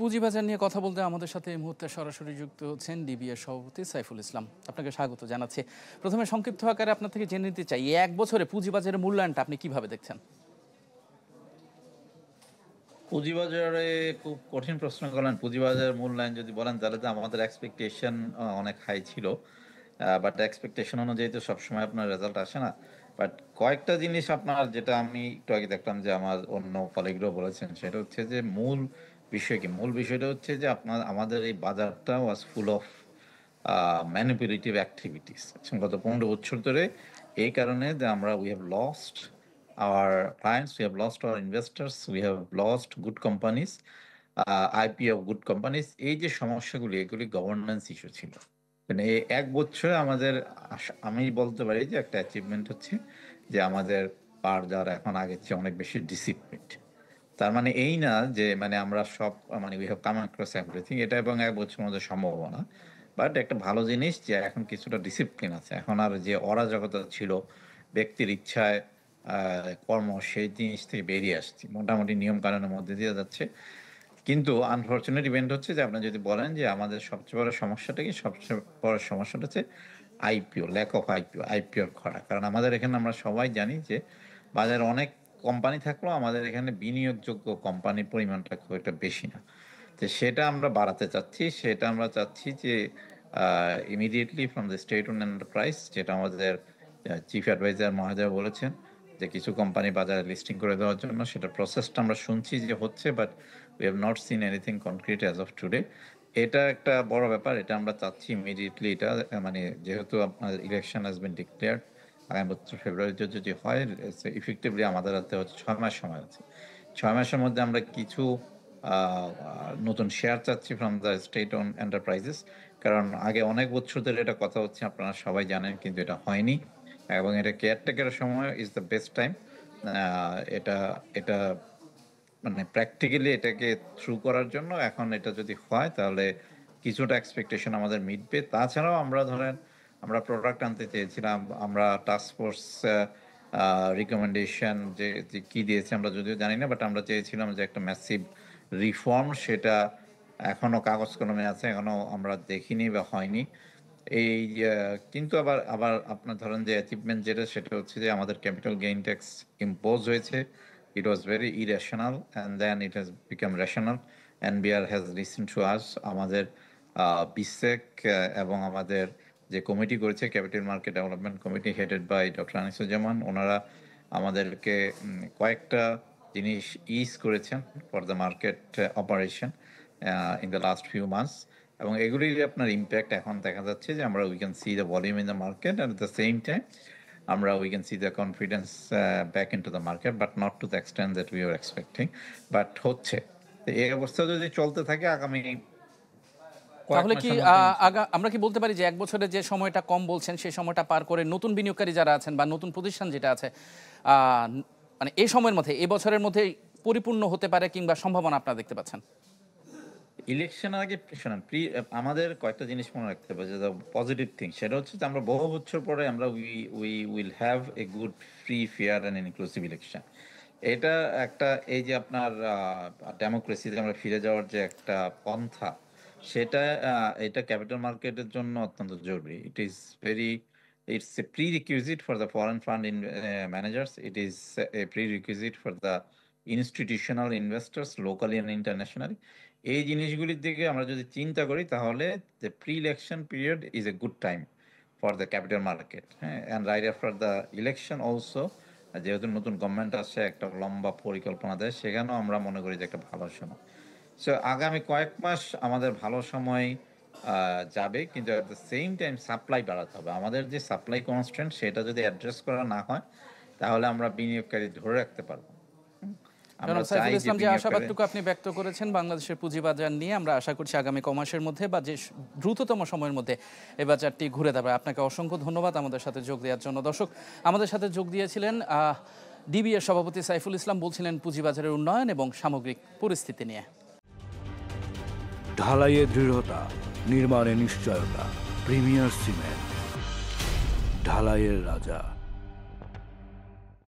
পুঁজিবাজার নিয়ে কথা বলতে আমাদের সাথে এই মুহূর্তে সরাসরি যুক্ত হচ্ছেন ডিবিএর সভাপতি সাইফুল ইসলাম। আপনাকে স্বাগত জানাচ্ছি। প্রথমে সংক্ষিপ্ত আকারে আপনার থেকে জেনে নিতে চাই, এক বছরে পুঁজিবাজারের মূল্যায়নটা আপনি কিভাবে দেখছেন? পুঁজিবাজারে খুব কঠিন প্রশ্ন করলেন। পুঁজিবাজারের মূল্যায়ন যদি বলেন তাহলে তো আমাদের এক্সপেকটেশন অনেক হাই ছিল, বাট এক্সপেকটেশন অনুযায়ী তো সবসময় আপনার রেজাল্ট আসে না। বাট কয়েকটা জিনিস আপনার, যেটা আমি একটু আগে দেখলাম যে আমার অন্য কলিগরাও বলেছেন, সেটা হচ্ছে যে মূল বিষয়টা হচ্ছে যে আমাদের এই বাজারটা ওয়াজ ফুল অফ ম্যানিপুলেটিভ অ্যাক্টিভিটিস গত 15 বছর ধরে। এই কারণে যে আমরা we have lost our clients, we have lost our investors, we have lost good companies, IPO of good companies. এই যে সমস্যাগুলি, এগুলি গভর্নেন্স ইস্যু ছিল। মানে এই এক বছরে আমাদের আমি বলতে পারি যে একটা অ্যাচিভমেন্ট হচ্ছে যে আমাদের বাজার এখন আগের চেয়ে অনেক বেশি ডিসিপ্লিনড। তার মানে এই না যে মানে আমরা সব মানে we have come across everything, এটা এবং এক বছরের মধ্যে সম্ভব না। বাট একটা ভালো জিনিস যে এখন কিছুটা ডিসিপ্লিন আছে। এখন আর যে অরাজকতা ছিল, ব্যক্তির ইচ্ছায় কর্ম, সেই জিনিস থেকে বেরিয়ে আসছি, মোটামুটি নিয়ম কানুনের মধ্যে দিয়ে যাচ্ছে। কিন্তু আনফর্চুনেট ইভেন্ট হচ্ছে যে আপনার যদি বলেন যে আমাদের সবচেয়ে বড় সমস্যাটা কি, সবচেয়ে বড় সমস্যাটা হচ্ছে আইপিও, ল্যাক অফ আইপিওর খরা। কারণ আমাদের এখানে আমরা সবাই জানি যে বাজারে অনেক কোম্পানি থাকলেও আমাদের এখানে বিনিয়োগযোগ্য কোম্পানির পরিমাণটা খুব একটা বেশি না। তো সেটা আমরা বাড়াতে চাচ্ছি। সেটা আমরা চাচ্ছি যে immediately from the state own enterprise, যেটা আমাদের চিফ অ্যাডভাইজার মহোদয় বলেছেন যে কিছু কোম্পানি বাজারে লিস্টিং করে দেওয়ার জন্য, সেটা প্রসেসটা আমরা শুনছি যে হচ্ছে, but we have not seen anything concrete as of today. এটা একটা বড় ব্যাপার, এটা আমরা চাচ্ছি ইমিডিয়েটলি। এটা মানে যেহেতু আপনার ইলেকশন হ্যাজ বিন ডিক্লেয়ার্ড, আগামী বছর ফেব্রুয়ারিতে যদি হয়, ইফেক্টিভলি আমাদের হাতে হচ্ছে 6 মাস সময় আছে। 6 মাসের মধ্যে আমরা কিছু নতুন শেয়ার চাচ্ছি from the state own enterprises. কারণ আগে অনেক বছর ধরে এটা কথা হচ্ছে, আপনারা সবাই জানেন, কিন্তু এটা হয়নি। এবং এটা কেয়ারটেকারের সময় ইজ দ্য বেস্ট টাইম। এটা এটা মানে প্র্যাকটিক্যালি এটাকে থ্রু করার জন্য এখন এটা যদি হয় তাহলে কিছুটা এক্সপেকটেশন আমাদের মিটবে। তাছাড়াও আমরা ধরেন আমরা প্রোডাক্ট আনতে চেয়েছিলাম, আমরা টাস্কফোর্স রিকমেন্ডেশন যে কি দিয়েছে আমরা যদিও জানি না, বাট আমরা চেয়েছিলাম যে একটা ম্যাসিভ রিফর্ম, সেটা এখনো কাগজ কলমে আছে, এখনো আমরা দেখিনি বা হয়নি। এই কিন্তু আবার আবার আপনার ধরেন যে অ্যাচিভমেন্ট যেটা, সেটা হচ্ছে যে আমাদের ক্যাপিটাল গেইন ট্যাক্স ইম্পোজ হয়েছে। It was very irrational and then it has become rational. NBR has listen to us. আমাদের বিসেক এবং আমাদের যে কমিটি করেছে, capital market development committee headed by doctor Anisuzzaman, ওনারা আমাদেরকে কয়েকটা জিনিস ইজ করেছেন for the market operation in the last few months. এবং এগুলির আপনার ইম্প্যাক্ট এখন দেখা যাচ্ছে যে আমরা we can see the volume in the market, at the same time আমরা we can see the confidence back in to the market, but not to the extent that we are expecting, but হচ্ছে। এই অবস্থা যদি চলতে থাকে আগামী তাহলে কি আমরা কি বলতে পারি যে এক বছরে যে সময়টা কম বলছেন, সেই সময়টা পার করে নতুন বিনিয়োগকারী যারা আছেন বা নতুন প্রতিষ্ঠান যেটা আছে, মানে এই সময়ের মধ্যে, এই বছরের মধ্যে পরিপূর্ণ হতে পারে কিংবা সম্ভাবনা আপনারা দেখতে পাচ্ছেন? ইলেকশন আগে শোনেন, আমাদের কয়েকটা জিনিস মনে রাখতে হবে যে পজিটিভ থিং, সেটা হচ্ছে যে আমরা বহু বছর পরে আমরা we will have a good free fair and inclusive election. এটা একটা, এই যে আপনার ডেমোক্রেসিতে আমরা ফিরে যাওয়ার যে একটা পন্থা, সেটা এটা ক্যাপিটাল মার্কেটের জন্য অত্যন্ত জরুরি। It's a prerequisite for the foreign fund managers, it is a prerequisite for the institutional investors locally and internationally. এই জিনিসগুলির দিকে আমরা যদি চিন্তা করি তাহলে the pre election period is a good time for the capital market. হ্যাঁ, and right after the election also, যেহেতু নতুন গভর্নমেন্ট আসছে, একটা লম্বা পরিকল্পনা দেয়, সেখানেও আমরা মনে করি যে একটা ভালো সময়। সো আগামী কয়েক মাস আমাদের ভালো সময় যাবে, কিন্তু at the same time supply বাড়াতে হবে। আমাদের যে সাপ্লাই কনস্ট্রেন্ট, সেটা যদি অ্যাড্রেস করা না হয় তাহলে আমরা বিনিয়োগকারী ধরে রাখতে পারবো। জনাব সাইফুল ইসলাম, যে আশাবাদটুকু আপনি ব্যক্ত করেছেন বাংলাদেশের পুঁজিবাজার নিয়ে, আমরা আশা করছি আগামী কমাসের মধ্যে বা যে দ্রুততম সময়ের মধ্যে এই বাজারটি ঘুরে দাঁড়াবে। আপনাকে অসংখ্য ধন্যবাদ আমাদের সাথে যোগ দেওয়ার জন্য। দর্শক, আমাদের সাথে যোগ দিয়েছিলেন ডিবিএর সভাপতি সাইফুল ইসলাম, বলছিলেন পুঁজিবাজারের উন্নয়ন এবং সামগ্রিক পরিস্থিতি নিয়ে। ঢালাইয়ে দৃঢ়তা, নির্মাণে নিশ্চয়তা, প্রিমিয়ার সিমেন্ট, ঢালাইয়ের রাজা।